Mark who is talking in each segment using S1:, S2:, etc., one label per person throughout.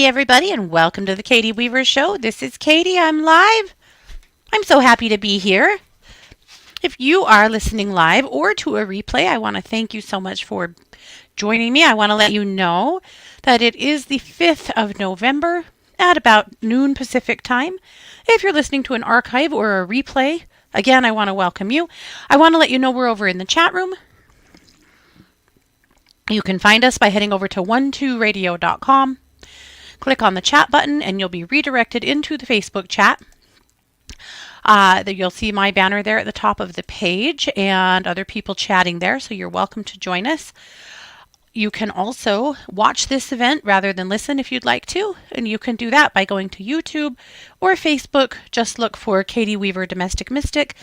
S1: everybody, and welcome to the Katie Weaver Show. This is Katie. I'm live. I'm so happy to be here. If you are listening live or to a replay, I want to thank you so much for joining me. I want to let you know that it is the 5th of November at about noon Pacific time. If you're listening to an archive or a replay, again, I want to welcome you. I want to let you know we're over in the chat room. You can find us by heading over to 12radio.com. Click on the chat button and you'll be redirected into the Facebook chat. You'll see my banner there at the top of the page and other people chatting there, so you're welcome to join us. You can also watch this event rather than listen if you'd like to, and you can do that by going to YouTube or Facebook. Just look for Katie Weaver Domestic Mystic,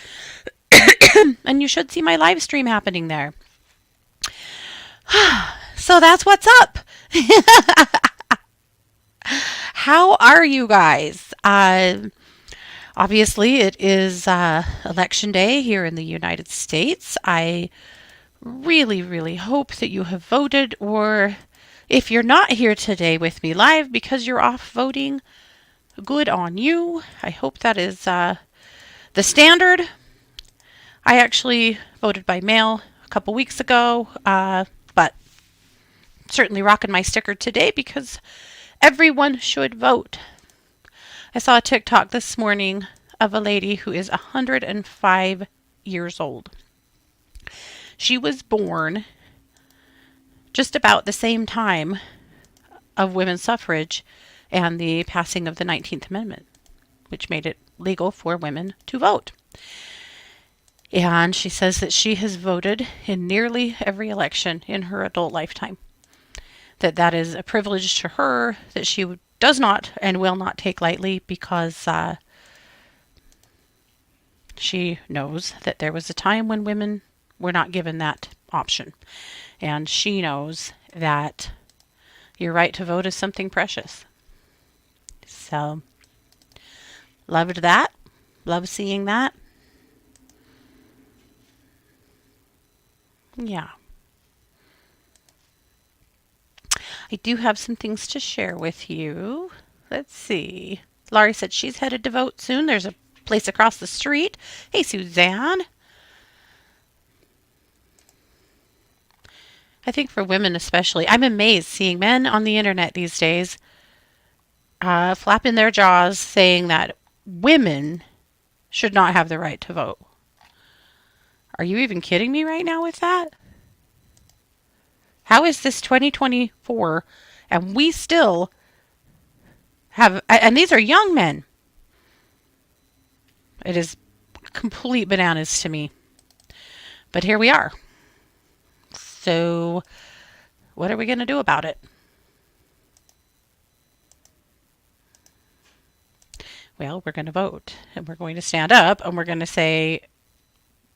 S1: and you should see my live stream happening there. So that's what's up. How are you guys? Obviously, it is election day here in the United States. I really hope that you have voted, or if you're not here today with me live because you're off voting, good on you. I hope that is the standard. I actually voted by mail a couple weeks ago, but certainly rocking my sticker today because everyone should vote. I saw a TikTok this morning of a lady who is 105 years old. She was born just about the same time of women's suffrage and the passing of the 19th Amendment, which made it legal for women to vote. And she says that she has voted in nearly every election in her adult lifetime. That is a privilege to her that she does not and will not take lightly, because she knows that there was a time when women were not given that option. And she knows that your right to vote is something precious. So, loved that. Love seeing that. Yeah. I do have some things to share with you. Let's see. Laurie said she's headed to vote soon. There's a place across the street. Hey, Suzanne. I think for women especially, I'm amazed seeing men on the internet these days flapping their jaws saying that women should not have the right to vote. Are you even kidding me right now with that? How is this 2024 and we still have, and these are young men. It is complete bananas to me. But here we are. So what are we going to do about it? Well, we're going to vote, and we're going to stand up, and we're going to say,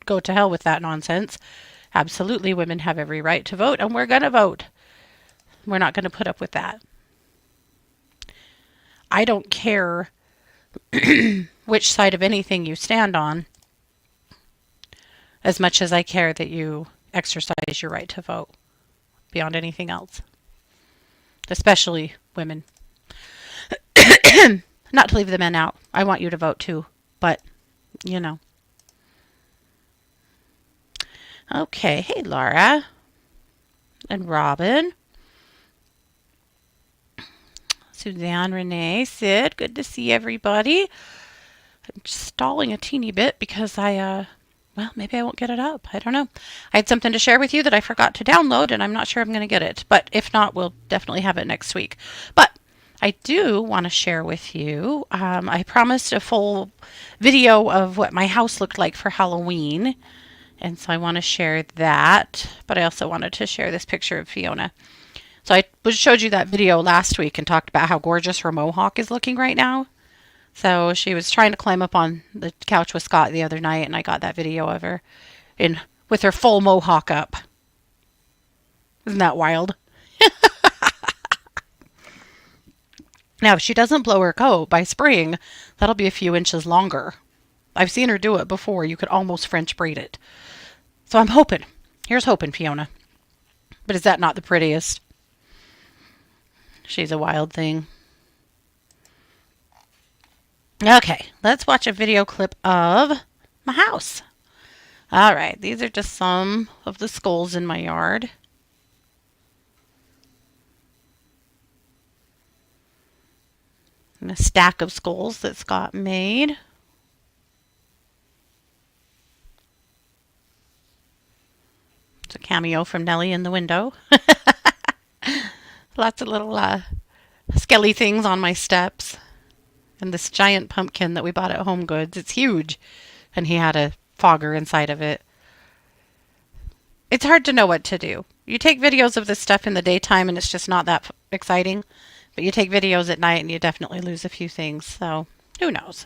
S1: go to hell with that nonsense. Absolutely, women have every right to vote, and we're going to vote. We're not going to put up with that. I don't care which side of anything you stand on as much as I care that you exercise your right to vote beyond anything else. Especially women. Not to leave the men out. I want you to vote too, but, you know. Okay, hey Laura and Robin, Suzanne, Renee, Sid, good to see everybody. I'm just stalling a teeny bit because well, maybe I won't get it up. I don't know. I had something to share with you that I forgot to download, and I'm not sure I'm going to get it. But if not, we'll definitely have it next week. But I do want to share with you, I promised a full video of what my house looked like for Halloween. And so I want to share that, but I also wanted to share this picture of Fiona. So I showed you that video last week and talked about how gorgeous her mohawk is looking right now. So she was trying to climb up on the couch with Scott the other night, and I got that video of her with her full mohawk up. Isn't that wild? Now, if she doesn't blow her coat by spring, that'll be a few inches longer. I've seen her do it before. You could almost French braid it. So I'm hoping. Here's hoping, Fiona. But is that not the prettiest? She's a wild thing. Okay, let's watch a video clip of my house. All right, these are just some of the skulls in my yard. And a stack of skulls that Scott made. It's a cameo from Nellie in the window. Lots of little skelly things on my steps. And this giant pumpkin that we bought at Home Goods. It's huge. And he had a fogger inside of it. It's hard to know what to do. You take videos of this stuff in the daytime and it's just not that exciting. But you take videos at night and you definitely lose a few things. So who knows?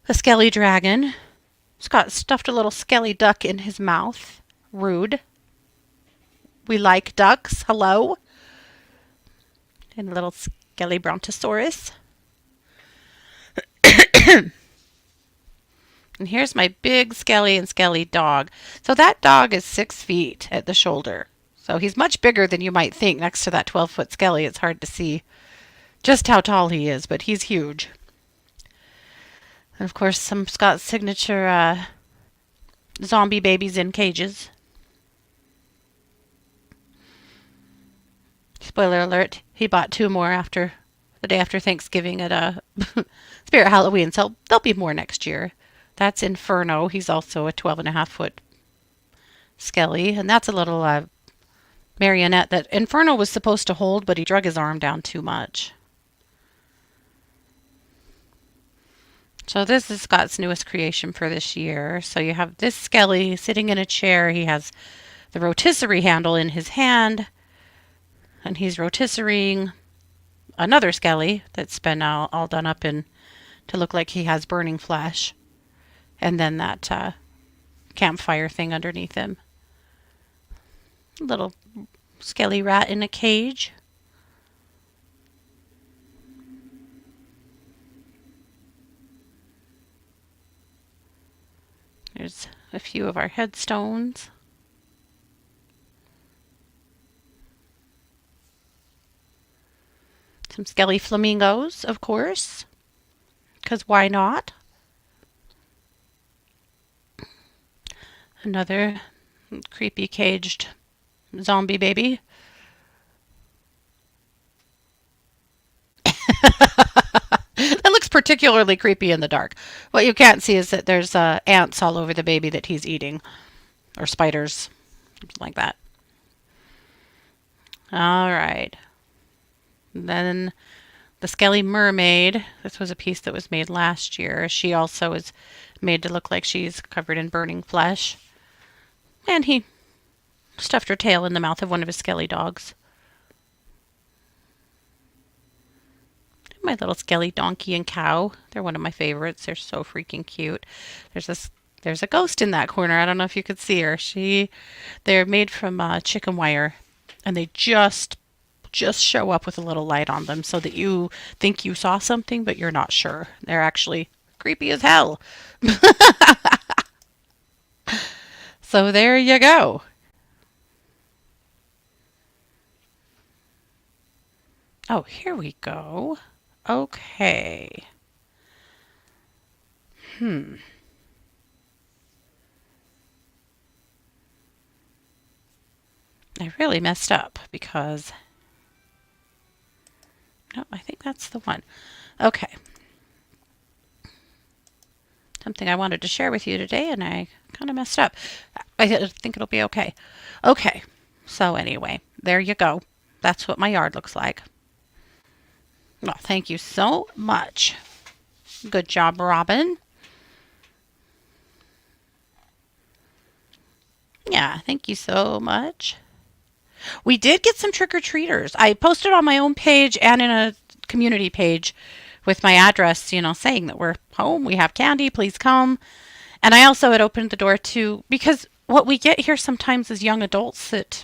S1: A skelly dragon. Scott stuffed a little skelly duck in his mouth. Rude. We like ducks. Hello. And a little skelly brontosaurus. And here's my big skelly and skelly dog. So that dog is 6 feet at the shoulder. So he's much bigger than you might think next to that 12-foot skelly. It's hard to see just how tall he is, but he's huge. And of course, some Scott's signature zombie babies in cages. Spoiler alert, he bought 2 more after the day after Thanksgiving at Spirit Halloween, so there'll be more next year. That's Inferno. He's also a 12.5-foot skelly, and that's a little marionette that Inferno was supposed to hold, but he drug his arm down too much. So this is Scott's newest creation for this year. So you have this skelly sitting in a chair. He has the rotisserie handle in his hand, and he's rotisserieing another skelly that's been all done up in to look like he has burning flesh. And then that campfire thing underneath him. Little skelly rat in a cage. There's a few of our headstones. Some skelly flamingos, of course, because why not? Another creepy caged zombie baby. That looks particularly creepy in the dark. What you can't see is that there's ants all over the baby that he's eating, or spiders, something like that. All right. Then the Skelly Mermaid. This was a piece that was made last year. She also is made to look like she's covered in burning flesh. And he stuffed her tail in the mouth of one of his skelly dogs. My little skelly donkey and cow. They're one of my favorites. They're so freaking cute. There's a ghost in that corner. I don't know if you could see her. They're made from chicken wire, and they just show up with a little light on them so that you think you saw something, but you're not sure. They're actually creepy as hell. So there you go. Oh, here we go. Okay. I really messed up because... No, I think that's the one. Okay. Something I wanted to share with you today, and I kind of messed up. I think it'll be okay. Okay. So anyway, there you go. That's what my yard looks like. Well, thank you so much. Good job, Robin. Yeah, thank you so much. We did get some trick-or-treaters. I posted on my own page and in a community page with my address, saying that we're home, we have candy, please come. And I also had opened the door to, because what we get here sometimes is young adults that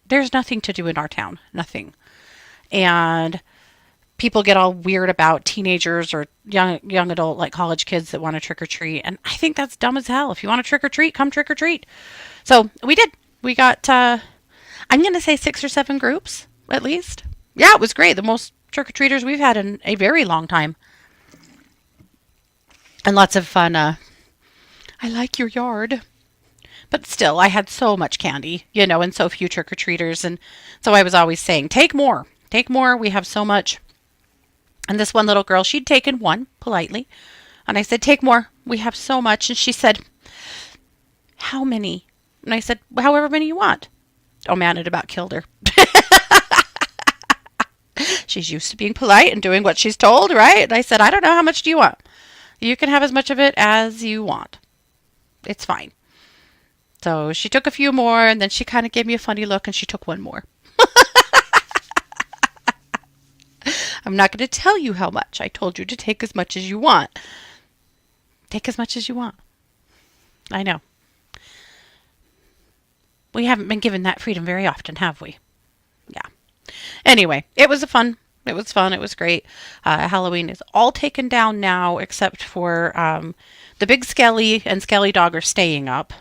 S1: there's nothing to do in our town, nothing. And people get all weird about teenagers or young adult, like college kids that want to trick or treat. And I think that's dumb as hell. If you want to trick or treat, come trick or treat. So we did. We got, I'm going to say 6 or 7 groups at least. Yeah, it was great. The most trick or treaters we've had in a very long time. and lots of fun. I like your yard. But still, I had so much candy, and so few trick or treaters. And so I was always saying, take more, take more. We have so much. And this one little girl, she'd taken one politely. And I said, take more. We have so much. And she said, how many? And I said, however many you want. Oh man, it about killed her. She's used to being polite and doing what she's told, right? And I said, I don't know. How much do you want? You can have as much of it as you want. It's fine. So she took a few more, and then she kind of gave me a funny look, and she took one more. I'm not going to tell you how much. I told you to take as much as you want. Take as much as you want. I know. We haven't been given that freedom very often, have we? Yeah. Anyway, it was fun. It was fun. It was great. Halloween is all taken down now, except for the big Skelly and Skelly dog are staying up.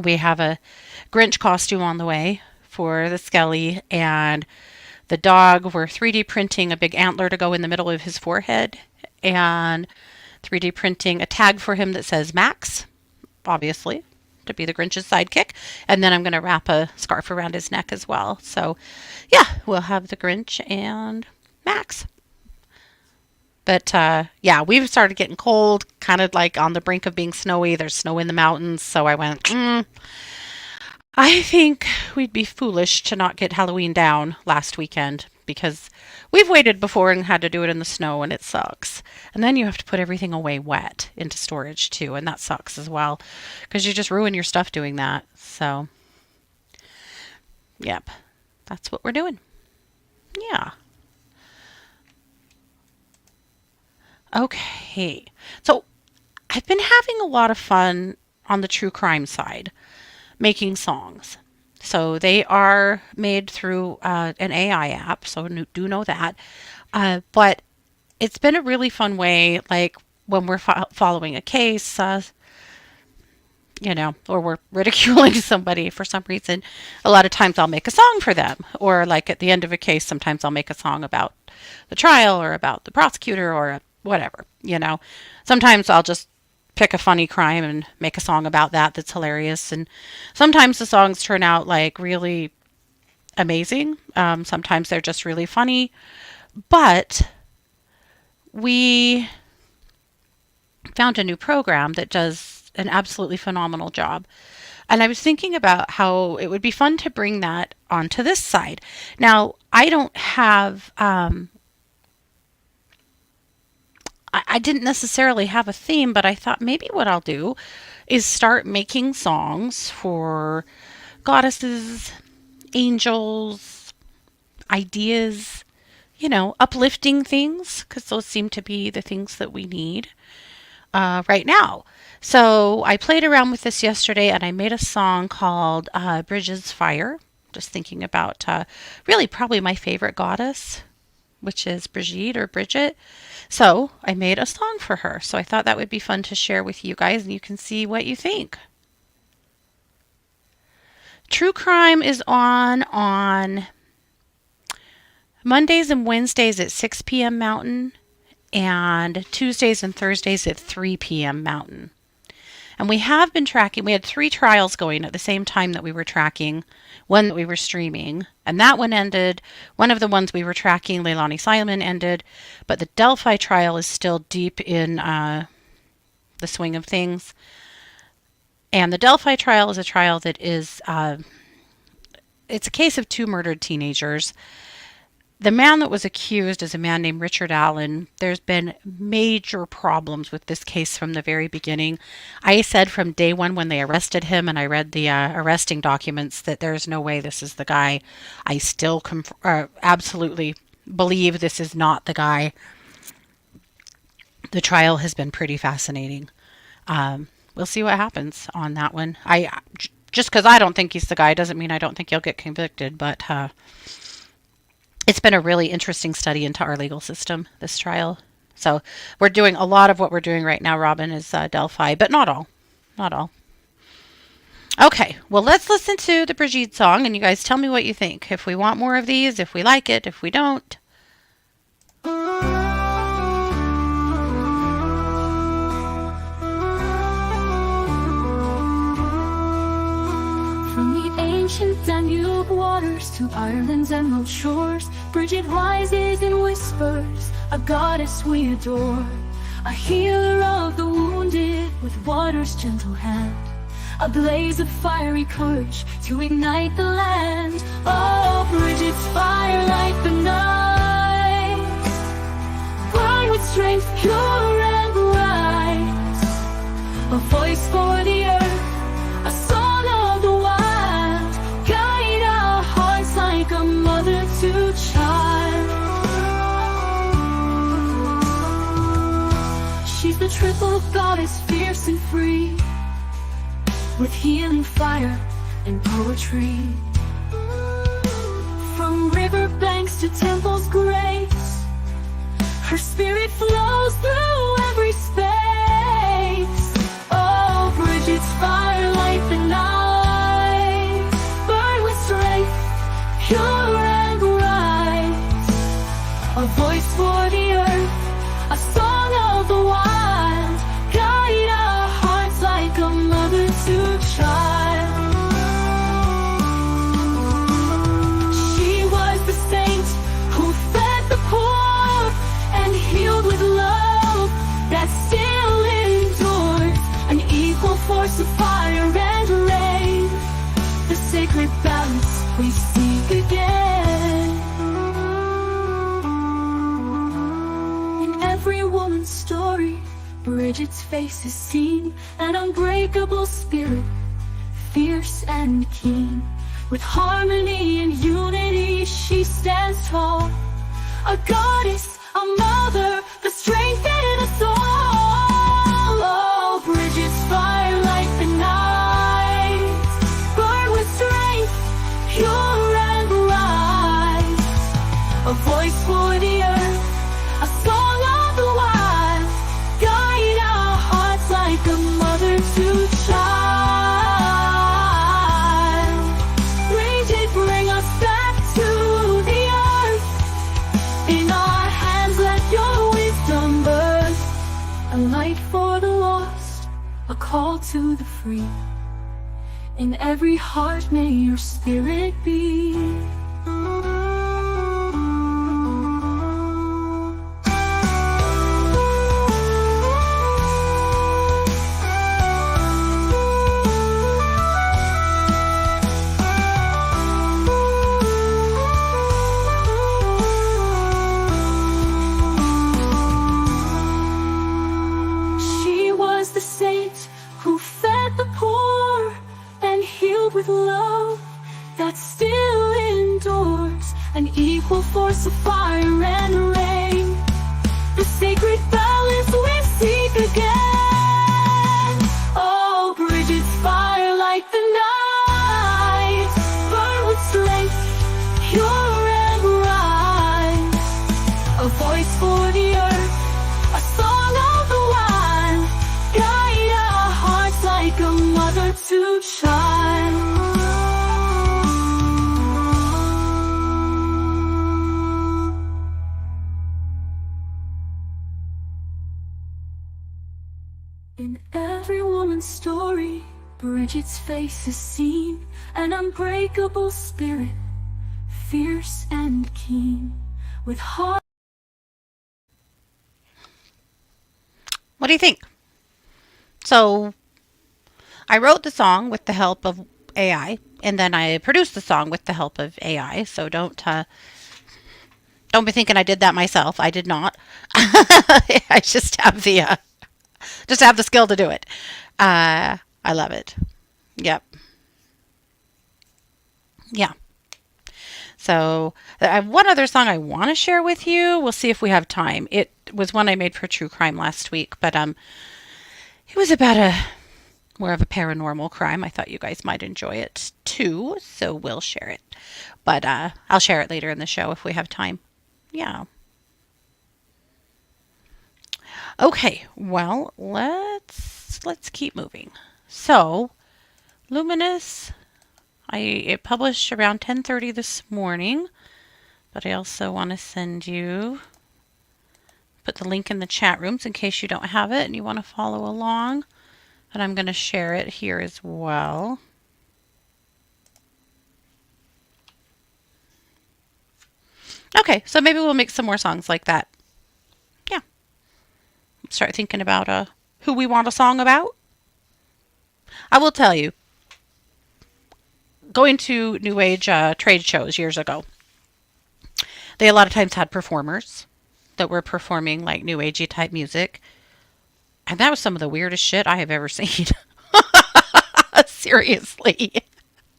S1: We have a Grinch costume on the way for the Skelly, and the dog, we're 3D printing a big antler to go in the middle of his forehead, and 3D printing a tag for him that says Max, obviously, to be the Grinch's sidekick. And then I'm going to wrap a scarf around his neck as well. So, yeah, we'll have the Grinch and Max. But, yeah, we've started getting cold, kind of like on the brink of being snowy. There's snow in the mountains. So I went, I think we'd be foolish to not get Halloween down last weekend because we've waited before and had to do it in the snow and it sucks. And then you have to put everything away wet into storage too, and that sucks as well because you just ruin your stuff doing that. So, yep, that's what we're doing. Yeah. Okay. So, I've been having a lot of fun on the true crime side making songs. So they are made through an AI app, so do know that. But it's been a really fun way, like when we're following a case, or we're ridiculing somebody for some reason. A lot of times I'll make a song for them, or like at the end of a case, sometimes I'll make a song about the trial or about the prosecutor or whatever. Sometimes I'll just pick a funny crime and make a song about that that's hilarious. And sometimes the songs turn out like really amazing. Sometimes they're just really funny. But we found a new program that does an absolutely phenomenal job. And I was thinking about how it would be fun to bring that onto this side. Now, I don't have I didn't necessarily have a theme, but I thought maybe what I'll do is start making songs for goddesses, angels, ideas, uplifting things, because those seem to be the things that we need right now. So I played around with this yesterday and I made a song called Bridges Fire, just thinking about really probably my favorite goddess, which is Brigitte or Bridget. So I made a song for her. So I thought that would be fun to share with you guys and you can see what you think. True Crime is on Mondays and Wednesdays at 6 p.m. Mountain and Tuesdays and Thursdays at 3 p.m. Mountain. And we have been tracking, we had 3 trials going at the same time that we were tracking, one that we were streaming, and that one ended. One of the ones we were tracking, Leilani Simon, ended, but the Delphi trial is still deep in the swing of things. And the Delphi trial is a trial that is, it's a case of 2 murdered teenagers. The man that was accused is a man named Richard Allen. There's been major problems with this case from the very beginning. I said from day one when they arrested him, and I read the arresting documents, that there's no way this is the guy. I still absolutely believe this is not the guy. The trial has been pretty fascinating. We'll see what happens on that one. Just because I don't think he's the guy doesn't mean I don't think he'll get convicted, but it's been a really interesting study into our legal system, this trial. So we're doing a lot of what we're doing right now, Robin, is Delphi, but not all. Not all. Okay, well, let's listen to the Brigitte song, and you guys tell me what you think. If we want more of these, if we like it, if we don't.
S2: to Ireland's emerald shores, Bridget rises and whispers, a goddess we adore, a healer of the wounded with water's gentle hand, a blaze of fiery courage to ignite the land. Oh, Bridget's fire light the night, burn with strength pure and bright, a voice for the earth, a song of the wild, guide our hearts like a mother to child. She's the triple goddess, fierce and free, with healing fire and poetry. From riverbanks to temples' grace, her spirit flows through every space. Oh, Bridget's fire light the night, burn with strength, pure and bright, a voice for the earth, a song of the wild, guide our hearts like a mother to child. She was the saint who fed the poor and healed with love that still endures, an equal force of fire and rain, the sacred balance we seek again. In every woman's story, Bridget's face is seen, an unbreakable spirit, fierce and keen. With harmony and unity she stands tall, a goddess, a mother, the strength in us all. Oh, Bridget's fire light the night, burn with strength, pure and bright, a voice for the earth, a song of the wild, guide our hearts like a mother to child. Bridget, bring us back to the earth, in our hands let your wisdom birth, a light for the lost, a call to the free, in every heart may your spirit be. She was the saint who fed the poor and healed with love that still endures, an equal force of fire and rain, the sacred balance we seek again. Oh, Bridget's fire light the night, burn with strength, pure and bright, a voice for the earth, a song of the wild, guide our hearts like a mother to child. In every woman's story, Bridget's face is seen, an unbreakable spirit, fierce and keen, with heart.
S1: What do you think? So, I wrote the song with the help of AI, and then I produced the song with the help of AI. So don't be thinking I did that myself. I did not. I just have the skill to do it. I love it. Yep. Yeah. So I have one other song I want to share with you. We'll see if we have time. It was one I made for True Crime last week, but it was about more of a paranormal crime. I thought you guys might enjoy it too, so we'll share it. But I'll share it later in the show if we have time. Yeah. Okay, well, let's keep moving. So, Luminous, it published around 10:30 this morning, but I also want to put the link in the chat rooms in case you don't have it and you want to follow along. And I'm going to share it here as well. Okay, so maybe we'll make some more songs like that. Yeah, start thinking about who we want a song about. I will tell you, going to New Age trade shows years ago, they a lot of times had performers that were performing like New Agey type music, and that was some of the weirdest shit I have ever seen. Seriously.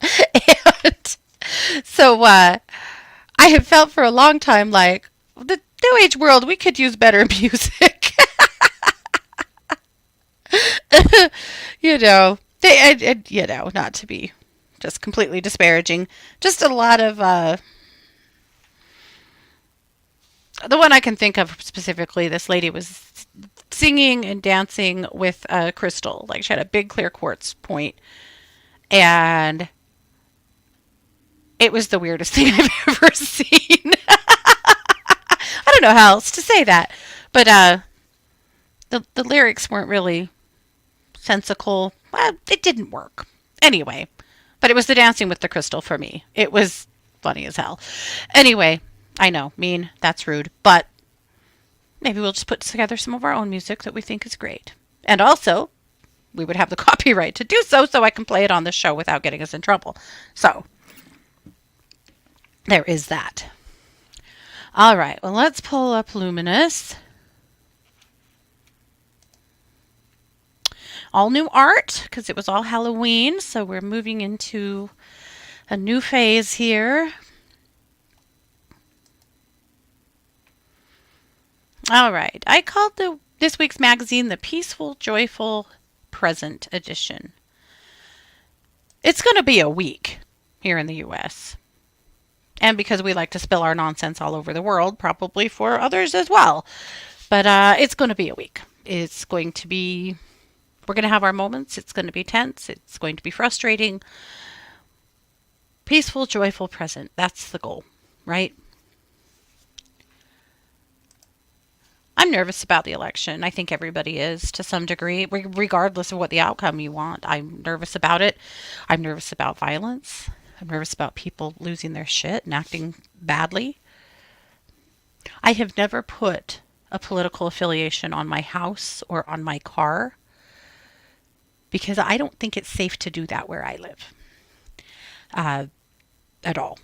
S1: And so I have felt for a long time like the New Age world, we could use better music. you know, not to be just completely disparaging, just a lot of the one I can think of specifically, this lady was singing and dancing with a crystal. Like she had a big clear quartz point, and it was the weirdest thing I've ever seen. I don't know how else to say that, but the lyrics weren't really sensical. Well, it didn't work anyway. But it was the dancing with the crystal for me. It was funny as hell. Anyway, I know, mean, that's rude, but maybe we'll just put together some of our own music that we think is great. And also, we would have the copyright to do so, so I can play it on the show without getting us in trouble. So, there is that. All right, well, let's pull up Luminous. All new art, because it was all Halloween, so we're moving into a new phase here. All right, I called this week's magazine the Peaceful, Joyful Present Edition. It's going to be a week here in the U.S. And because we like to spill our nonsense all over the world, probably for others as well. But it's going to be a week. It's going to be, we're going to have our moments. It's going to be tense. It's going to be frustrating. Peaceful, joyful present. That's the goal, right? I'm nervous about the election. I think everybody is to some degree, regardless of what the outcome you want. I'm nervous about it. I'm nervous about violence. I'm nervous about people losing their shit and acting badly. I have never put a political affiliation on my house or on my car because I don't think it's safe to do that where I live at all.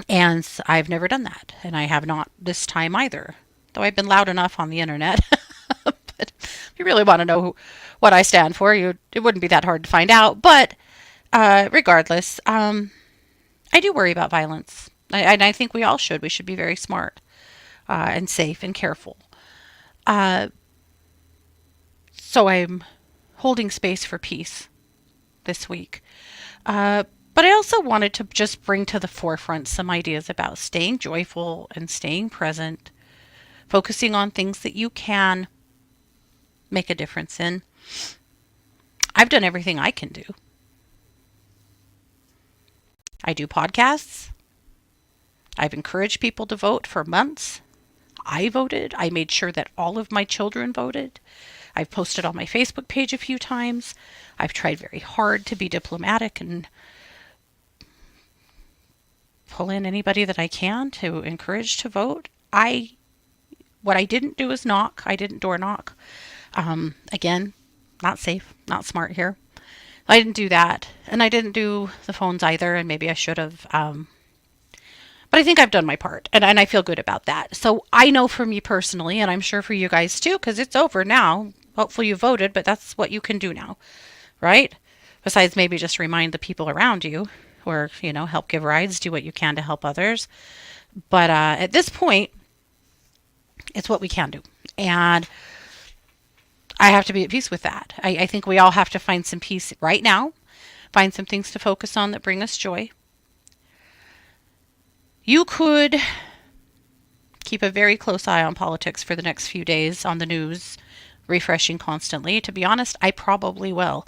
S1: And I've never done that. And I have not this time either. Though I've been loud enough on the internet. But if you really want to know what I stand for, it wouldn't be that hard to find out. But regardless, I do worry about violence. And I think we all should. We should be very smart and safe and careful. So I'm holding space for peace this week. But I also wanted to just bring to the forefront some ideas about staying joyful and staying present, focusing on things that you can make a difference in. I've done everything I can do. I do podcasts. I've encouraged people to vote for months. I voted. I made sure that all of my children voted. I've posted on my Facebook page a few times. I've tried very hard to be diplomatic and pull in anybody that I can to encourage to vote. What I didn't do is knock. I didn't door knock. Again, not safe, not smart here. I didn't do that. And I didn't do the phones either, and maybe I should have. But I think I've done my part, and I feel good about that. So I know for me personally, and I'm sure for you guys too, because it's over now. Hopefully you voted, but that's what you can do now, right? Besides maybe just remind the people around you, or, help give rides, do what you can to help others. But at this point, it's what we can do. And I have to be at peace with that. I think we all have to find some peace right now, find some things to focus on that bring us joy. You could keep a very close eye on politics for the next few days on the news, refreshing constantly. To be honest, I probably will.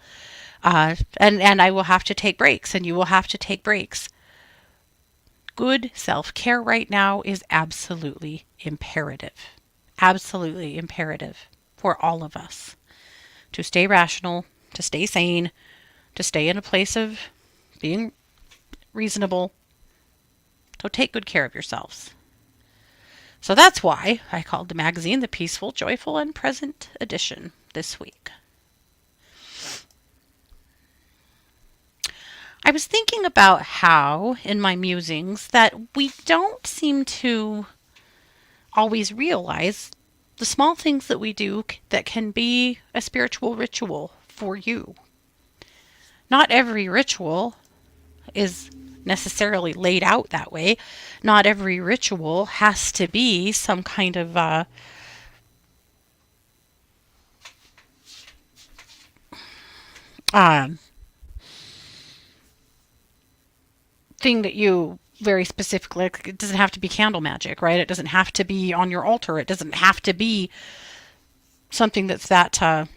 S1: And I will have to take breaks, and you will have to take breaks. Good self-care right now is absolutely imperative. Absolutely imperative for all of us to stay rational, to stay sane, to stay in a place of being reasonable. So take good care of yourselves. So that's why I called the magazine the Peaceful, Joyful, and Present Edition this week. I was thinking about how, in my musings, that we don't seem to always realize the small things that we do that can be a spiritual ritual for you. Not every ritual is necessarily laid out that way. Not every ritual has to be some kind of um, thing that you very specifically, like, it doesn't have to be candle magic, right? It doesn't have to be on your altar. It doesn't have to be something that's that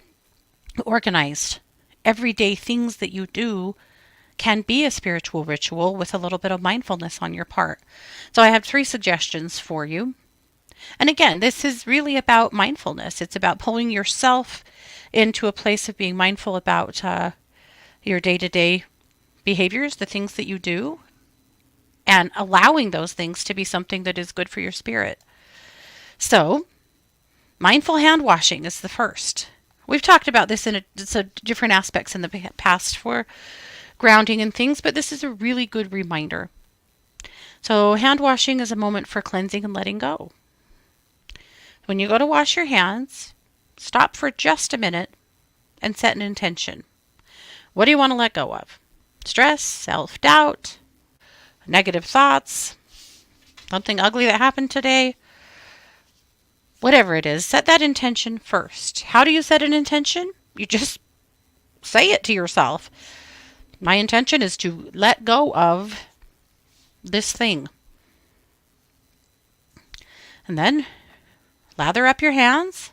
S1: organized. Everyday things that you do can be a spiritual ritual with a little bit of mindfulness on your part. So I have 3 suggestions for you. And again, this is really about mindfulness. It's about pulling yourself into a place of being mindful about your day-to-day behaviors, the things that you do, and allowing those things to be something that is good for your spirit. So, mindful hand washing is the first. We've talked about this in different aspects in the past for grounding and things, but this is a really good reminder. So, hand washing is a moment for cleansing and letting go. When you go to wash your hands, stop for just a minute and set an intention. What do you want to let go of? Stress, self-doubt, negative thoughts, something ugly that happened today? Whatever it is, set that intention first. How do you set an intention? You just say it to yourself. My intention is to let go of this thing. And then lather up your hands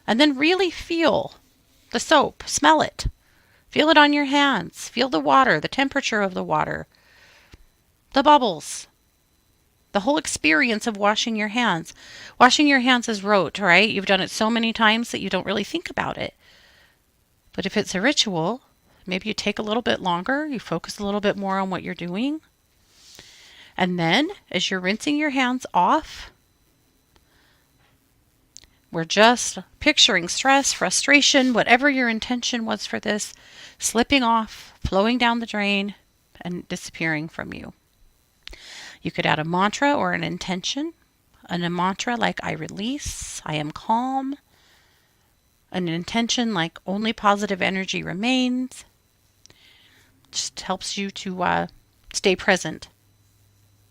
S1: and then really feel the soap. Smell it. Feel it on your hands. Feel the water, the temperature of the water, the bubbles, the whole experience of washing your hands. Washing your hands is rote, right? You've done it so many times that you don't really think about it. But if it's a ritual, maybe you take a little bit longer, you focus a little bit more on what you're doing. And then, as you're rinsing your hands off, we're just picturing stress, frustration, whatever your intention was for this, slipping off, flowing down the drain, and disappearing from you. You could add a mantra or an intention. And a mantra like I release, I am calm. An intention like only positive energy remains. Just helps you to stay present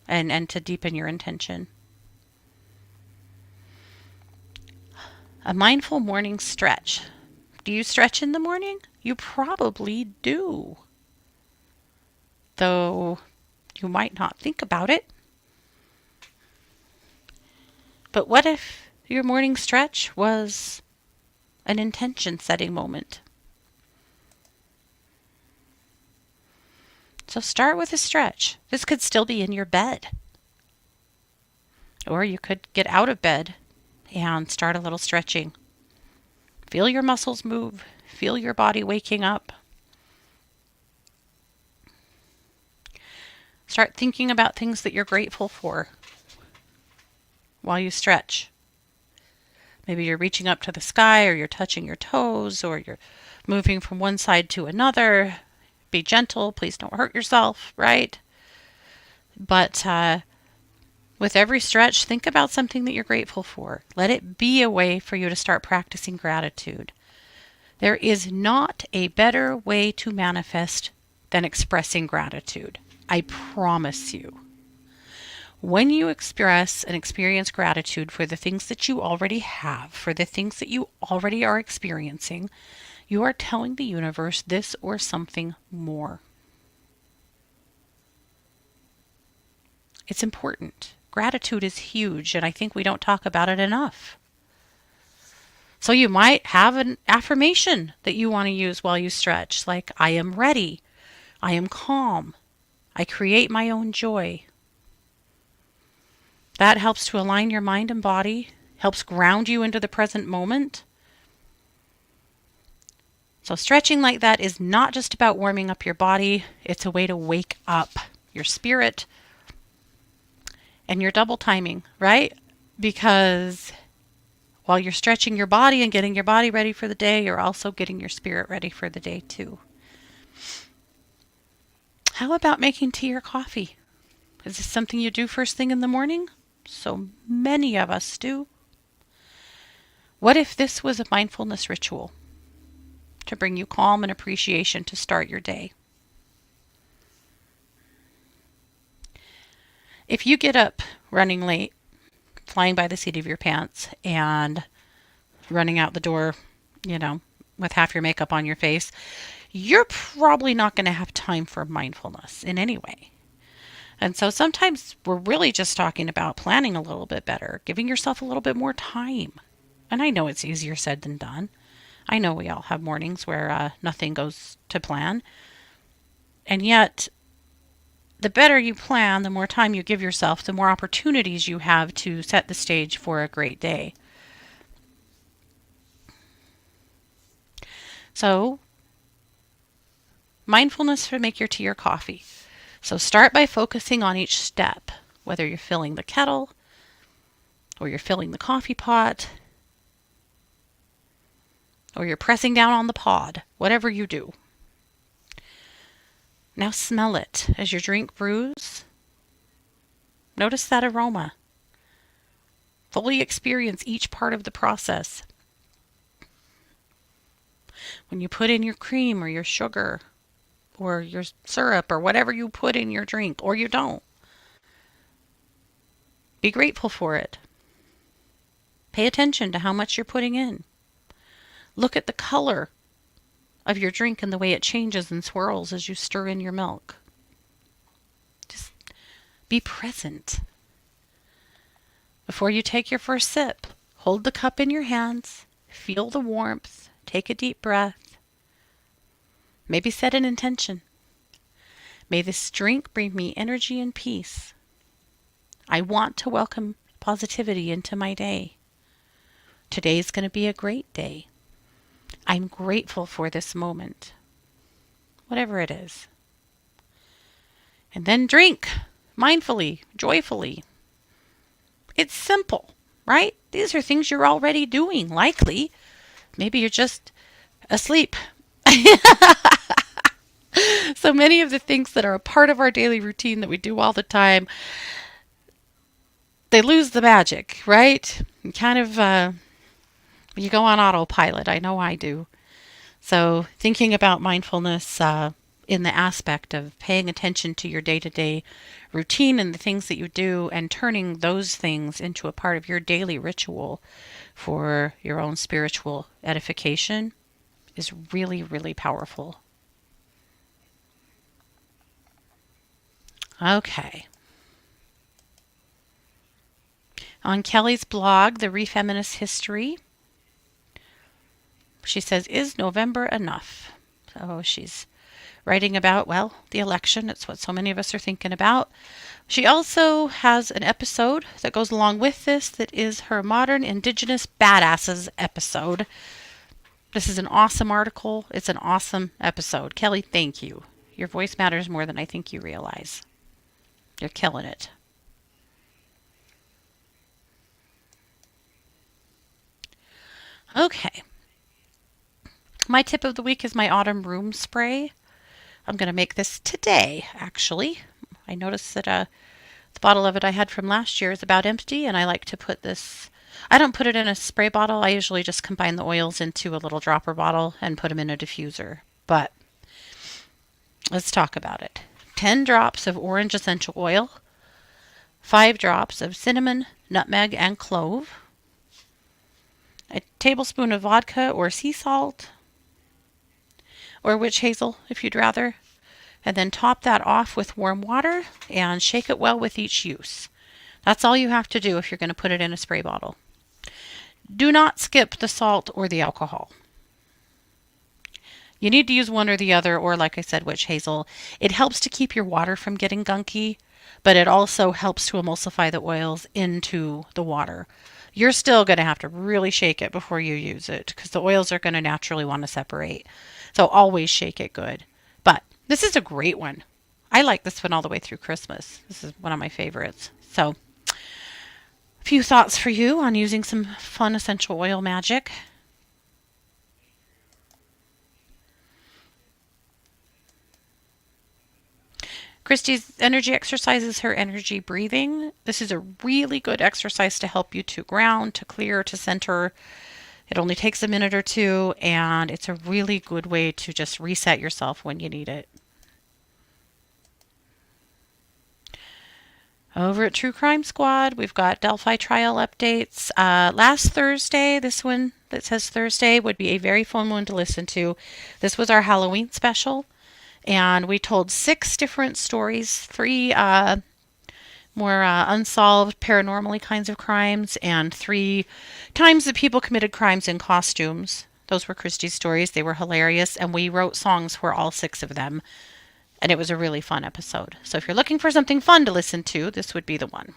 S1: and to deepen your intention. A mindful morning stretch. Do you stretch in the morning? You probably do. Though you might not think about it. But what if your morning stretch was an intention setting moment? So start with a stretch. This could still be in your bed. Or you could get out of bed and start a little stretching. Feel your muscles move. Feel your body waking up. Start thinking about things that you're grateful for while you stretch. Maybe you're reaching up to the sky, or you're touching your toes, or you're moving from one side to another. Be gentle. Please don't hurt yourself, right? But with every stretch, think about something that you're grateful for. Let it be a way for you to start practicing gratitude. There is not a better way to manifest than expressing gratitude. I promise you. When you express and experience gratitude for the things that you already have, for the things that you already are experiencing, you are telling the universe this or something more. It's important. Gratitude is huge, and I think we don't talk about it enough. So you might have an affirmation that you want to use while you stretch, like, I am ready, I am calm, I create my own joy. That helps to align your mind and body, helps ground you into the present moment. So stretching like that is not just about warming up your body, it's a way to wake up your spirit. And you're double timing, right? because while you're stretching your body and getting your body ready for the day, you're also getting your spirit ready for the day too. How about making tea or coffee? Is this something you do first thing in the morning? So many of us do. What if this was a mindfulness ritual to bring you calm and appreciation to start your day? If you get up running late, flying by the seat of your pants, and running out the door, you know, with half your makeup on your face, you're probably not going to have time for mindfulness in any way. And so sometimes we're really just talking about planning a little bit better, giving yourself a little bit more time. And I know it's easier said than done. I know we all have mornings where nothing goes to plan. And yet, the better you plan, the more time you give yourself, the more opportunities you have to set the stage for a great day. So, mindfulness for make your tea or coffee. So start by focusing on each step, whether you're filling the kettle or you're filling the coffee pot or you're pressing down on the pod, whatever you do. Now smell it as your drink brews. Notice that aroma. Fully experience each part of the process. When you put in your cream or your sugar or your syrup or whatever you put in your drink, or you don't, be grateful for it. Pay attention to how much you're putting in. Look at the color of your drink and the way it changes and swirls as you stir in your milk. Just be present. Before you take your first sip, hold the cup in your hands, feel the warmth, take a deep breath. Maybe set an intention. May this drink bring me energy and peace. I want to welcome positivity into my day. Today's going to be a great day. I'm grateful for this moment, whatever it is. And then drink mindfully, joyfully. It's simple, right? These are things you're already doing, likely. Maybe you're just asleep. So many of the things that are a part of our daily routine that we do all the time, they lose the magic, right? And kind of, you go on autopilot. I know I do. So thinking about mindfulness in the aspect of paying attention to your day-to-day routine and the things that you do and turning those things into a part of your daily ritual for your own spiritual edification is really, really powerful. Okay. On Kelly's blog, The Refeminist History, she says, is November enough? So she's writing about, well, the election. It's what so many of us are thinking about. She also has an episode that goes along with this that is her Modern Indigenous Badasses episode. This is an awesome article. It's an awesome episode. Kelly, thank you. Your voice matters more than I think you realize. You're killing it. Okay. My tip of the week is my autumn room spray. I'm going to make this today, actually. I noticed that the bottle of it I had from last year is about empty, and I like to put this... I don't put it in a spray bottle. I usually just combine the oils into a little dropper bottle and put them in a diffuser. But let's talk about it. 10 drops of orange essential oil, 5 drops of cinnamon, nutmeg, and clove, a tablespoon of vodka or sea salt, or witch hazel if you'd rather, and then top that off with warm water and shake it well with each use. That's all you have to do if you're going to put it in a spray bottle. Do not skip the salt or the alcohol. You need to use one or the other, or like I said, witch hazel. It helps to keep your water from getting gunky, but it also helps to emulsify the oils into the water. You're still going to have to really shake it before you use it because the oils are going to naturally want to separate. So always shake it good. But this is a great one. I like this one all the way through Christmas. This is one of my favorites. So few thoughts for you on using some fun essential oil magic. Christy's energy exercise is her energy breathing. This is a really good exercise to help you to ground, to clear, to center. It only takes a minute or two, and it's a really good way to just reset yourself when you need it. Over at True Crime Squad, we've got Delphi trial updates. Last Thursday, this one that says Thursday would be a very fun one to listen to. This was our Halloween special, and we told 6 different stories, 3 more unsolved paranormally kinds of crimes, and 3 times that people committed crimes in costumes. Those were Christie's stories. They were hilarious, and we wrote songs for all 6 of them. And it was a really fun episode. So if you're looking for something fun to listen to, this would be the one.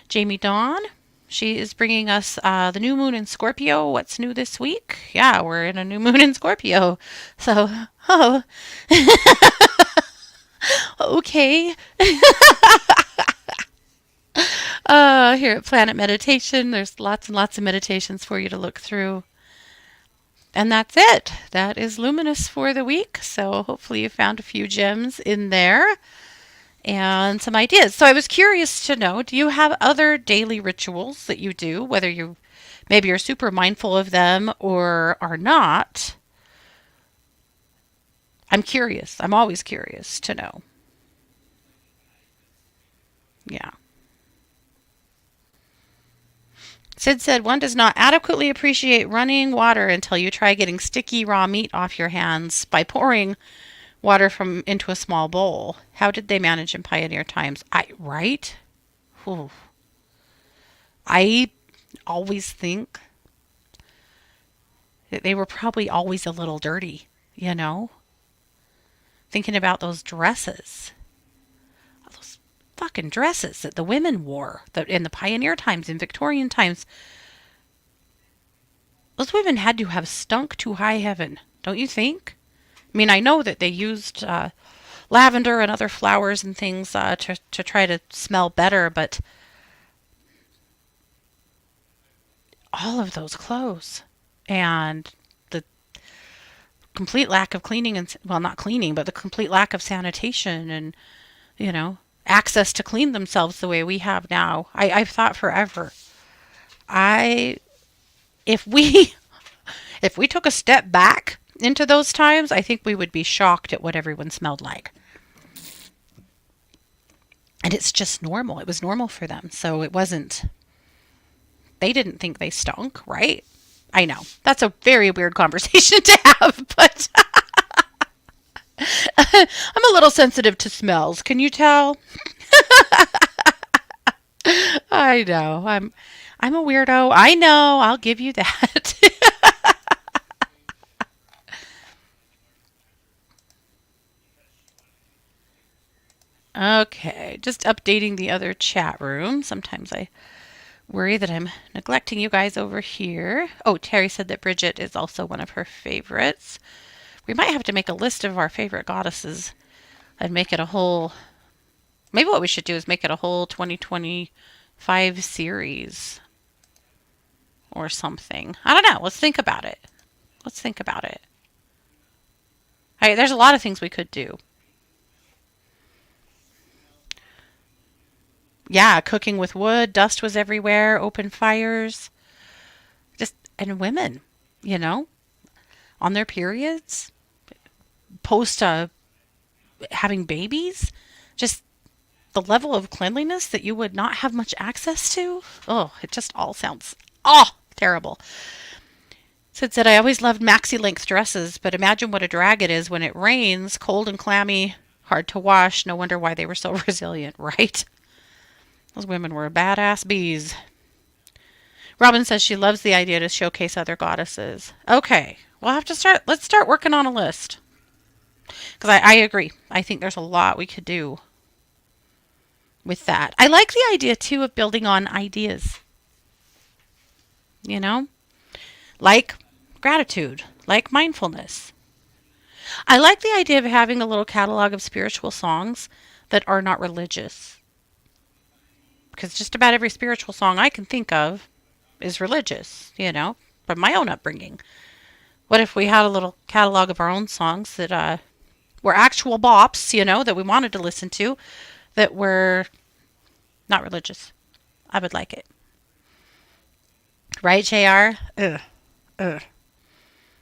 S1: Jamie Dawn, she is bringing us the new moon in Scorpio. What's new this week? Yeah, we're in a new moon in Scorpio. So, oh, okay. Here at Planet Meditation, there's lots and lots of meditations for you to look through. And that's it. That is Luminous for the week. So hopefully you found a few gems in there and some ideas. So I was curious to know, do you have other daily rituals that you do, whether you maybe are super mindful of them or are not? I'm curious. I'm always curious to know. Yeah. Sid said one does not adequately appreciate running water until you try getting sticky raw meat off your hands by pouring water from into a small bowl. How did they manage in pioneer times? Right? Whew. I always think that they were probably always a little dirty, you know? Thinking about those dresses. Those fucking dresses that the women wore in the pioneer times, in Victorian times. Those women had to have stunk to high heaven, don't you think? I mean, I know that they used lavender and other flowers and things to try to smell better, but all of those clothes and the complete lack of cleaning and, well, not cleaning, but the complete lack of sanitation and, you know, access to clean themselves the way we have now. I've thought forever. If we if we took a step back into those times, I think we would be shocked at what everyone smelled like. And it's just normal. It was normal for them. So it wasn't, they didn't think they stunk, right? I know. That's a very weird conversation to have, but I'm a little sensitive to smells. Can you tell? I know. I'm a weirdo. I know. I'll give you that. Okay, just updating the other chat room. Sometimes I worry that I'm neglecting you guys over here. Oh, Terry said that Bridget is also one of her favorites. We might have to make a list of our favorite goddesses and make it a whole. Maybe what we should do is make it a whole 2025 series or something. I don't know. Let's think about it. Let's think about it. All right, there's a lot of things we could do. Yeah, cooking with wood, dust was everywhere, open fires, just, and women, you know, on their periods, post having babies, just the level of cleanliness that you would not have much access to. Oh, it just all sounds, terrible. Sid said, I always loved maxi length dresses, but imagine what a drag it is when it rains, cold and clammy, hard to wash. No wonder why they were so resilient, right? Those women were badass bees. Robin says she loves the idea to showcase other goddesses. Okay, we'll have to start. Let's start working on a list. Because I agree. I think there's a lot we could do with that. I like the idea, too, of building on ideas. You know? Like gratitude. Like mindfulness. I like the idea of having a little catalog of spiritual songs that are not religious. because just about every spiritual song I can think of is religious, from my own upbringing. What if we had a little catalog of our own songs that were actual bops, that we wanted to listen to, that were not religious? I would like it. Right, JR? Ugh. Ugh.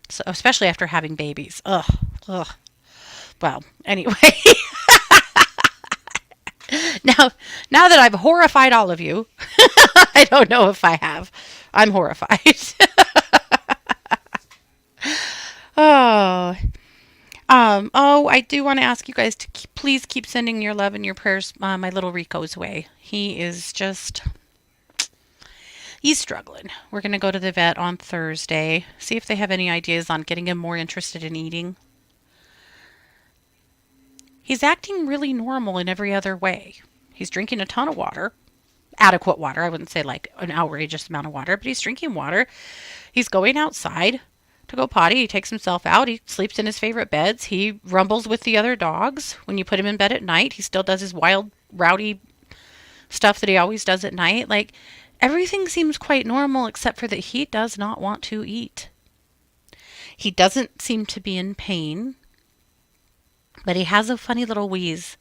S1: So, especially after having babies. Ugh. Ugh. Well, anyway. now, now that I've horrified all of you, I don't know if I have. I'm horrified. Oh, I do want to ask you guys to please keep sending your love and your prayers my little Rico's way. He's struggling. We're going to go to the vet on Thursday, see if they have any ideas on getting him more interested in eating. He's acting really normal in every other way. He's drinking a ton of water, adequate water. I wouldn't say like an outrageous amount of water, but he's drinking water. He's going outside to go potty. He takes himself out. He sleeps in his favorite beds. He rumbles with the other dogs. When you put him in bed at night, he still does his wild, rowdy stuff that he always does at night. Like, everything seems quite normal except for that he does not want to eat. He doesn't seem to be in pain, but he has a funny little wheeze,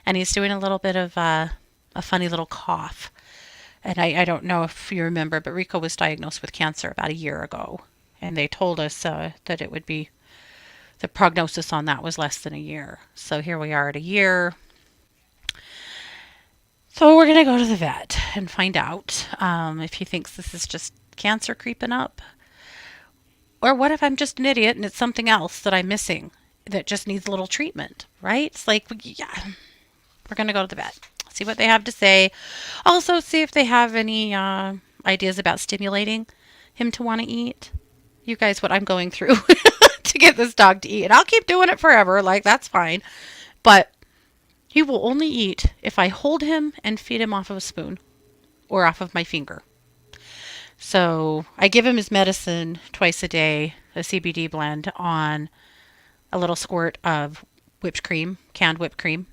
S1: and he's doing a little bit of a funny little cough. And I don't know if you remember, but Rico was diagnosed with cancer about a year ago. And they told us that it would be, the prognosis on that was less than a year. So here we are at a year. So we're going to go to the vet and find out if he thinks this is just cancer creeping up. Or what if I'm just an idiot and it's something else that I'm missing that just needs a little treatment, right? It's like, yeah, we're going to go to the vet, see what they have to say. Also, see if they have any ideas about stimulating him to want to eat. You guys, what I'm going through to get this dog to eat. And I'll keep doing it forever. Like, that's fine. But he will only eat if I hold him and feed him off of a spoon or off of my finger. So I give him his medicine twice a day, a CBD blend on a little squirt of whipped cream, canned whipped cream,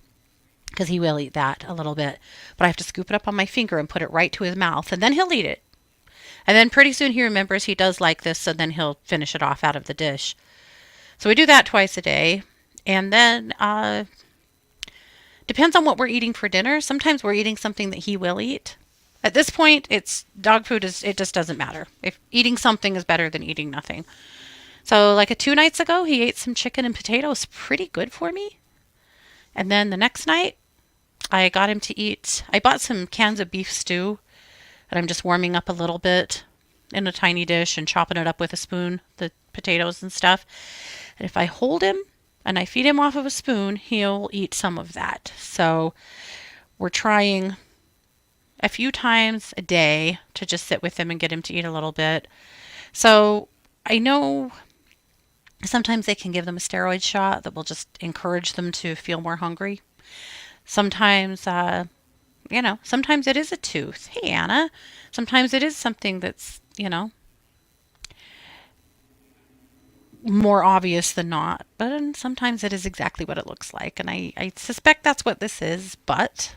S1: because he will eat that a little bit. But I have to scoop it up on my finger and put it right to his mouth, and then he'll eat it. And then pretty soon he remembers he does like this, so then he'll finish it off out of the dish. So we do that twice a day. And then depends on what we're eating for dinner. Sometimes we're eating something that he will eat. At this point, it's dog food it just doesn't matter. If eating something is better than eating nothing. So like 2 nights ago, he ate some chicken and potatoes, pretty good for me. And then the next night, I got him to eat, I bought some cans of beef stew, and I'm just warming up a little bit in a tiny dish and chopping it up with a spoon, the potatoes and stuff. And if I hold him and I feed him off of a spoon, he'll eat some of that. So we're trying a few times a day to just sit with him and get him to eat a little bit. So I know sometimes they can give them a steroid shot that will just encourage them to feel more hungry. Sometimes, sometimes it is a tooth. Hey, Anna. Sometimes it is something that's, more obvious than not. But sometimes it is exactly what it looks like. And I suspect that's what this is. But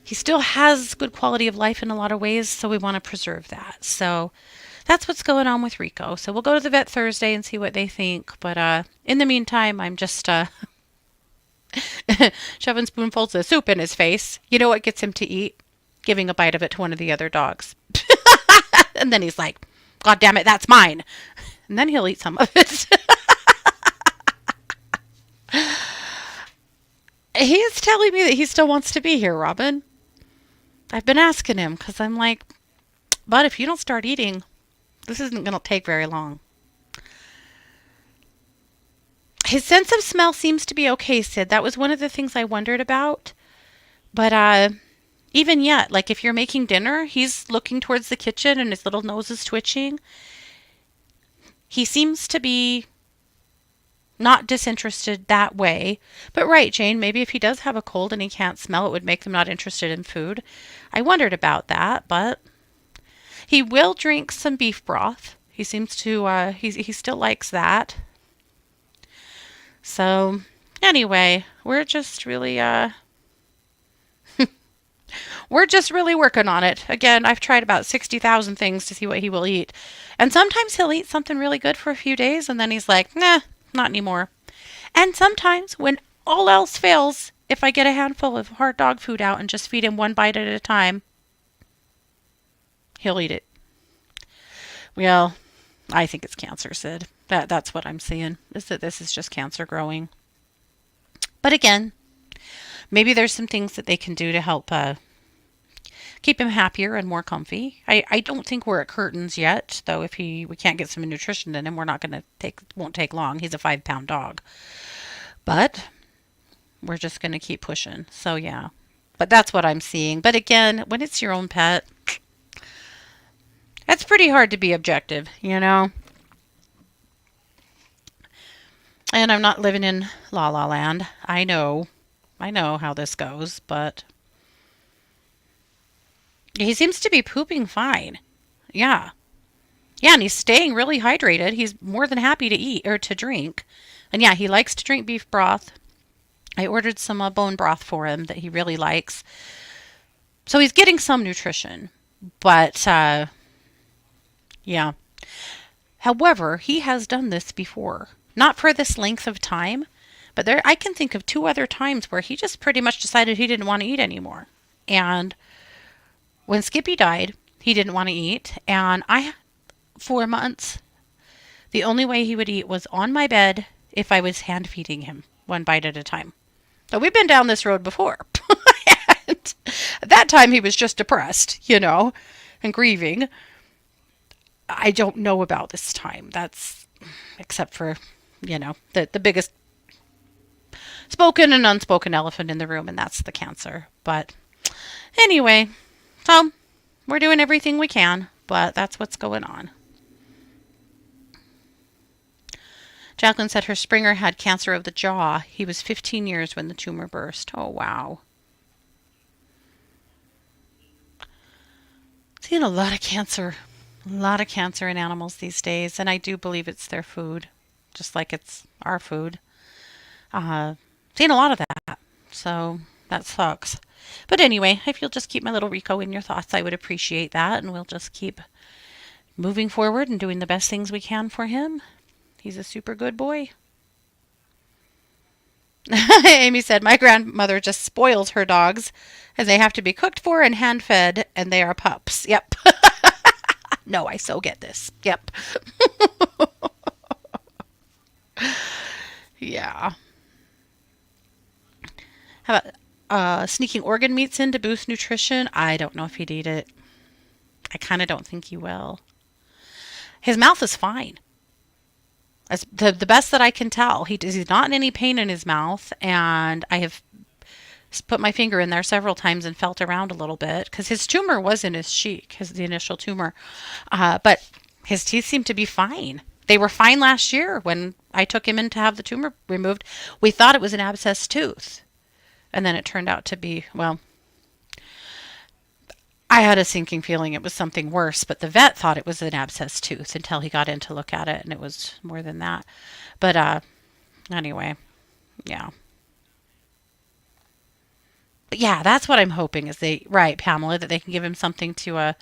S1: he still has good quality of life in a lot of ways, so we want to preserve that. So that's what's going on with Rico. So we'll go to the vet Thursday and see what they think. But in the meantime, I'm just shoving spoonfuls of soup in his face. You know what gets him to eat? Giving a bite of it to one of the other dogs. And then he's like, God damn it, that's mine. And then he'll eat some of it. He's telling me that he still wants to be here, Robin. I've been asking him because I'm like, but if you don't start eating, this isn't going to take very long. His sense of smell seems to be okay, Sid. That was one of the things I wondered about. But even yet, like if you're making dinner, he's looking towards the kitchen and his little nose is twitching. He seems to be not disinterested that way. But right, Jane, maybe if he does have a cold and he can't smell, it would make them not interested in food. I wondered about that, but he will drink some beef broth. He seems to, he still likes that. So, anyway, we're just really, We're just really working on it. Again, I've tried about 60,000 things to see what he will eat. And sometimes he'll eat something really good for a few days and then he's like, nah, not anymore. And sometimes when all else fails, if I get a handful of hard dog food out and just feed him one bite at a time, he'll eat it. Well, I think it's cancer, Sid. That's what I'm seeing, is that this is just cancer growing. But again, maybe there's some things that they can do to help keep him happier and more comfy. I don't think we're at curtains yet, though. If we can't get some nutrition in him, we're not going to take won't take long. He's a 5 pound dog, but we're just going to keep pushing. So yeah, but that's what I'm seeing. But again, when it's your own pet, it's pretty hard to be objective, you know. And I'm not living in La La Land. I know how this goes, but he seems to be pooping fine. Yeah. Yeah, and he's staying really hydrated. He's more than happy to eat or to drink. And yeah, he likes to drink beef broth. I ordered some bone broth for him that he really likes. So he's getting some nutrition. But yeah. However, he has done this before. Not for this length of time, but there I can think of 2 other times where he just pretty much decided he didn't want to eat anymore. And when Skippy died, he didn't want to eat, and I 4 months, the only way he would eat was on my bed if I was hand feeding him one bite at a time. So we've been down this road before. And at that time he was just depressed, you know, and grieving. I don't know about this time. That's except for, you know, the biggest spoken and unspoken elephant in the room, and that's the cancer. But anyway, so we're doing everything we can, but that's what's going on. Jacqueline said her Springer had cancer of the jaw. He was 15 years when the tumor burst. Oh, wow. Seeing a lot of cancer. A lot of cancer in animals these days, and I do believe it's their food, just like it's our food. Seeing a lot of that, so that sucks. But anyway, if you'll just keep my little Rico in your thoughts, I would appreciate that, and we'll just keep moving forward and doing the best things we can for him. He's a super good boy. Amy said, my grandmother just spoils her dogs, as they have to be cooked for and hand-fed, and they are pups. Yep. No, I so get this. Yep. Yeah. How about sneaking organ meats in to boost nutrition? I don't know if he'd eat it. I kind of don't think he will. His mouth is fine. As the best that I can tell. He's not in any pain in his mouth, and I have put my finger in there several times and felt around a little bit because his tumor was in his cheek, the initial tumor, but his teeth seem to be fine. They were fine last year when I took him in to have the tumor removed. We thought it was an abscessed tooth, and then it turned out to be, well, I had a sinking feeling it was something worse, but the vet thought it was an abscessed tooth until he got in to look at it, and it was more than that. But anyway, yeah. But yeah, that's what I'm hoping is right, Pamela, that they can give him something to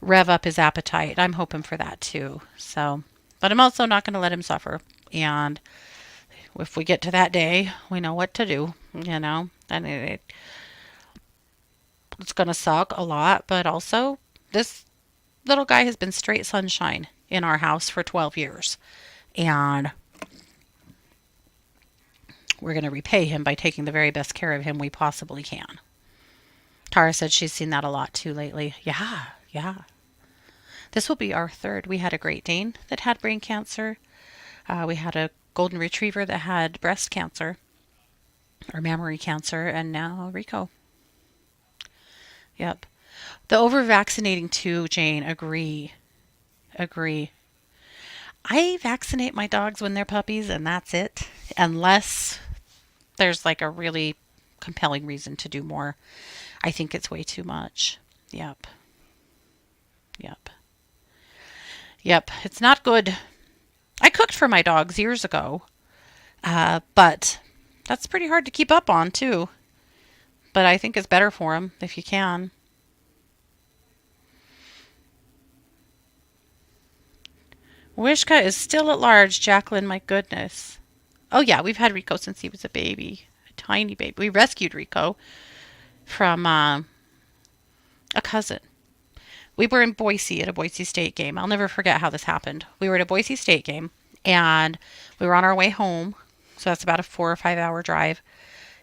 S1: rev up his appetite. I'm hoping for that too. So, but I'm also not going to let him suffer. And if we get to that day, we know what to do, you know, and it's going to suck a lot, but also this little guy has been straight sunshine in our house for 12 years. And we're going to repay him by taking the very best care of him we possibly can. Tara said she's seen that a lot too lately. Yeah, yeah. This will be our third. We had a Great Dane that had brain cancer. We had a Golden Retriever that had breast cancer or mammary cancer, and now Rico. Yep. The over-vaccinating too, Jane. Agree. I vaccinate my dogs when they're puppies, and that's it. Unless there's like a really compelling reason to do more. I think it's way too much. Yep. It's not good. I cooked for my dogs years ago, but that's pretty hard to keep up on too. But I think it's better for them if you can. Wishka is still at large, Jacqueline, my goodness. Oh, yeah, we've had Rico since he was a baby, a tiny baby. We rescued Rico from a cousin. We were in Boise at a Boise State game. I'll never forget how this happened. We were at a Boise State game, and we were on our way home. So that's about a 4 or 5 hour drive.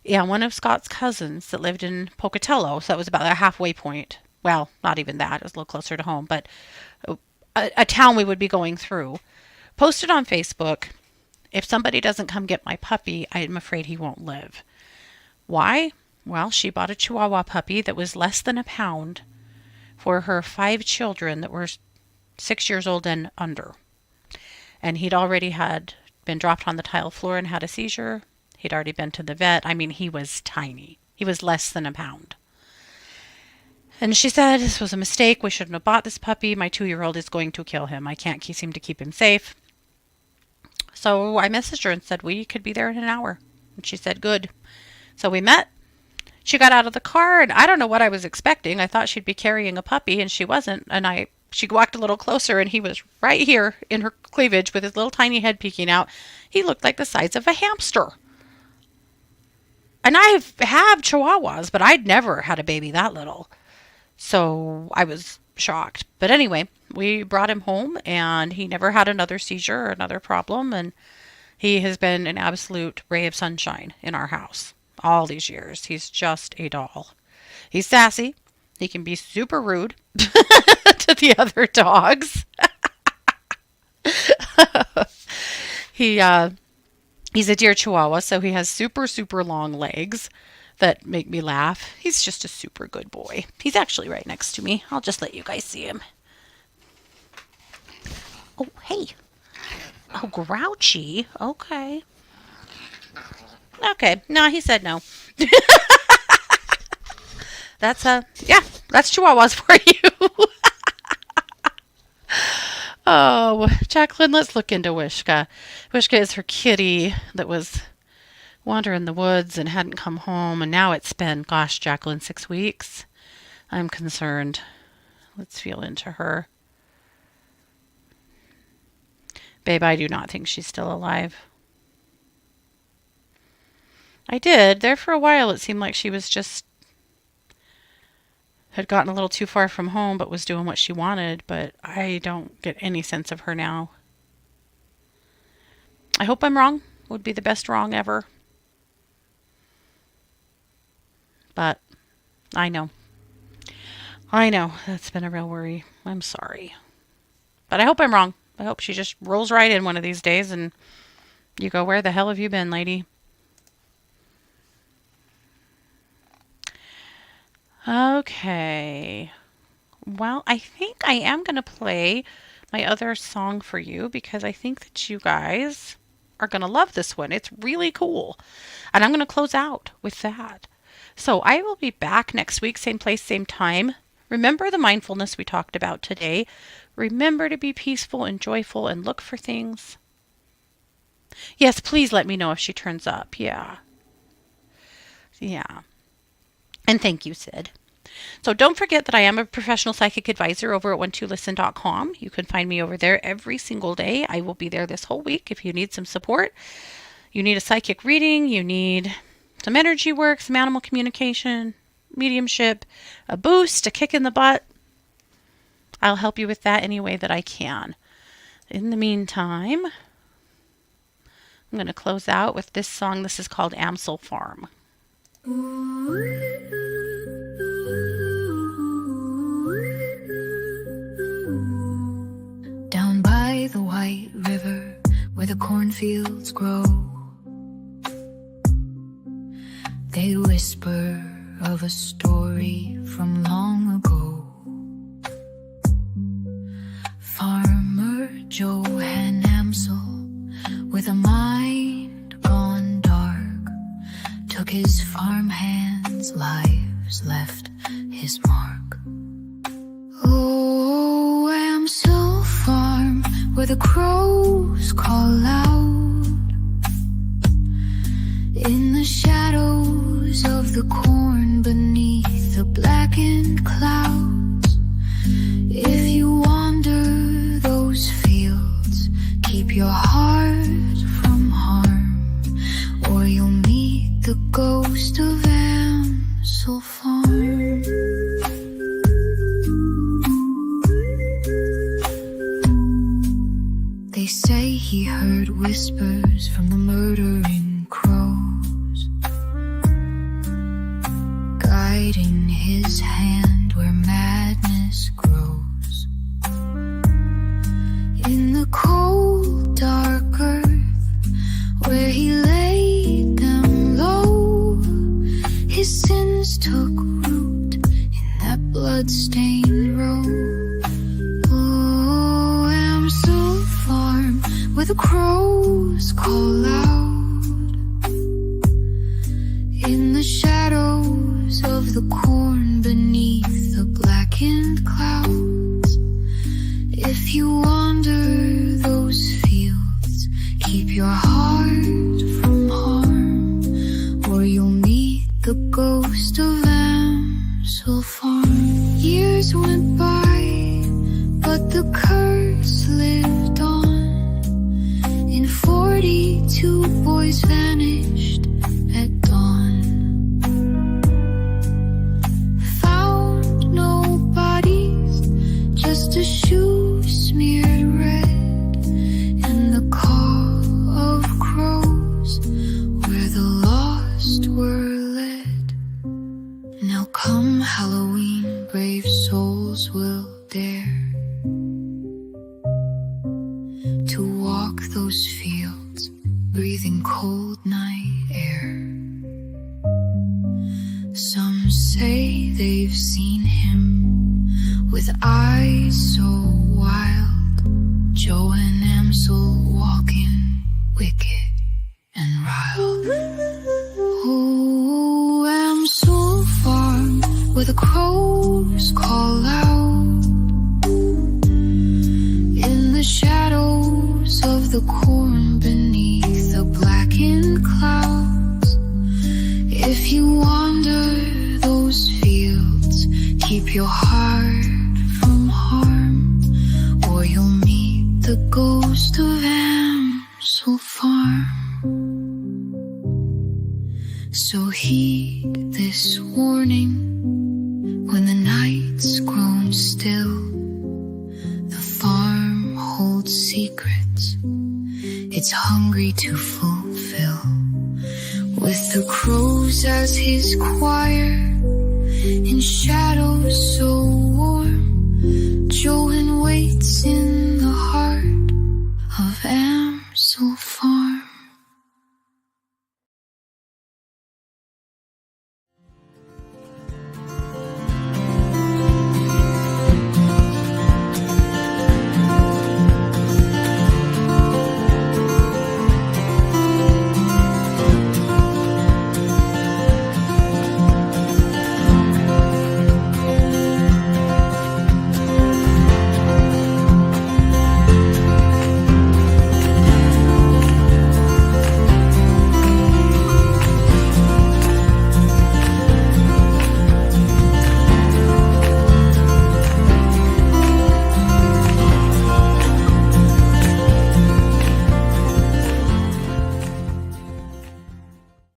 S1: And one of Scott's cousins that lived in Pocatello, so that was about a halfway point. Well, not even that. It was a little closer to home, but a town we would be going through, posted on Facebook, if somebody doesn't come get my puppy, I'm afraid he won't live. Why? Well, she bought a Chihuahua puppy that was less than a pound for her 5 children that were 6 years old and under. And he'd already had been dropped on the tile floor and had a seizure. He'd already been to the vet. I mean, he was tiny. He was less than a pound. And she said, this was a mistake. We shouldn't have bought this puppy. My 2-year-old is going to kill him. I can't seem to keep him safe. So I messaged her and said, we could be there in an hour. And she said, good. So we met. She got out of the car, and I don't know what I was expecting. I thought she'd be carrying a puppy, and she wasn't. And she walked a little closer, and he was right here in her cleavage with his little tiny head peeking out. He looked like the size of a hamster. And I have Chihuahuas, but I'd never had a baby that little. So I was shocked. But anyway, we brought him home, and he never had another seizure or another problem. And he has been an absolute ray of sunshine in our house all these years. He's just a doll. He's sassy. He can be super rude to the other dogs. He's a deer Chihuahua, so he has super, super long legs that make me laugh. He's just a super good boy. He's actually right next to me. I'll just let you guys see him. Oh, hey. Oh, grouchy. Okay. Okay. No, he said no. That's Chihuahuas for you. Oh, Jacqueline, let's look into Wishka. Wishka is her kitty that was wandering the woods and hadn't come home, and now it's been, gosh, Jacqueline, 6 weeks. I'm concerned. Let's feel into her. Babe, I do not think she's still alive. I did. There for a while, it seemed like she was just had gotten a little too far from home, but was doing what she wanted, but I don't get any sense of her now. I hope I'm wrong. Would be the best wrong ever. But I know. That's been a real worry. I'm sorry. But I hope I'm wrong. I hope she just rolls right in one of these days and you go, where the hell have you been, lady? Okay. Well, I think I am going to play my other song for you because I think that you guys are going to love this one. It's really cool. And I'm going to close out with that. So I will be back next week, same place, same time. Remember the mindfulness we talked about today. Remember to be peaceful and joyful and look for things. Yes, please let me know if she turns up. Yeah. And thank you, Sid. So don't forget that I am a professional psychic advisor over at 12listen.com. You can find me over there every single day. I will be there this whole week if you need some support. You need a psychic reading. You need some energy work, some animal communication, mediumship, a boost, a kick in the butt. I'll help you with that any way that I can. In the meantime, I'm going to close out with this song. This is called Amsel Farm.
S2: Down by the White River, where the cornfields grow, they whisper of a story from long ago. Farmer Johann Amsel, with a mind gone dark, took his farm hands' lives, left his mark. Oh, Amsel Farm, where the crows call out, in the shadows of the corn beneath the blackened clouds. If you wander those fields, whispers from the murdering crows, guiding his hand where madness grows. In the cold, dark earth where he laid them low, his sins took root in that blood-stained road. Oh, Amsel Farm, where the crows call out, in the shadows of the corn beneath the blackened clouds. If you wander those fields, keep your heart from harm, or you'll meet the ghost of Amsel Farm. Years went by, but the curse lived on. In 42 boys vanished at dawn. Found no bodies, just a shoe smeared red, and the call of crows where the lost were led. Now come Halloween, brave souls will dare to walk those fields, breathing cold night air. Some say they've seen him with eyes so wild, Joe and Amsel walking wicked and riled. Oh, Amsel Farm, where the crows call out, in the shadows of the corn beneath the blackened clouds. If you wander those fields, keep your heart from harm, or you'll meet the ghost of Amsel Farm. So heed this warning when the night's grown still. The farm holds secrets it's hungry to fulfill, with the crows as his choir in shadows so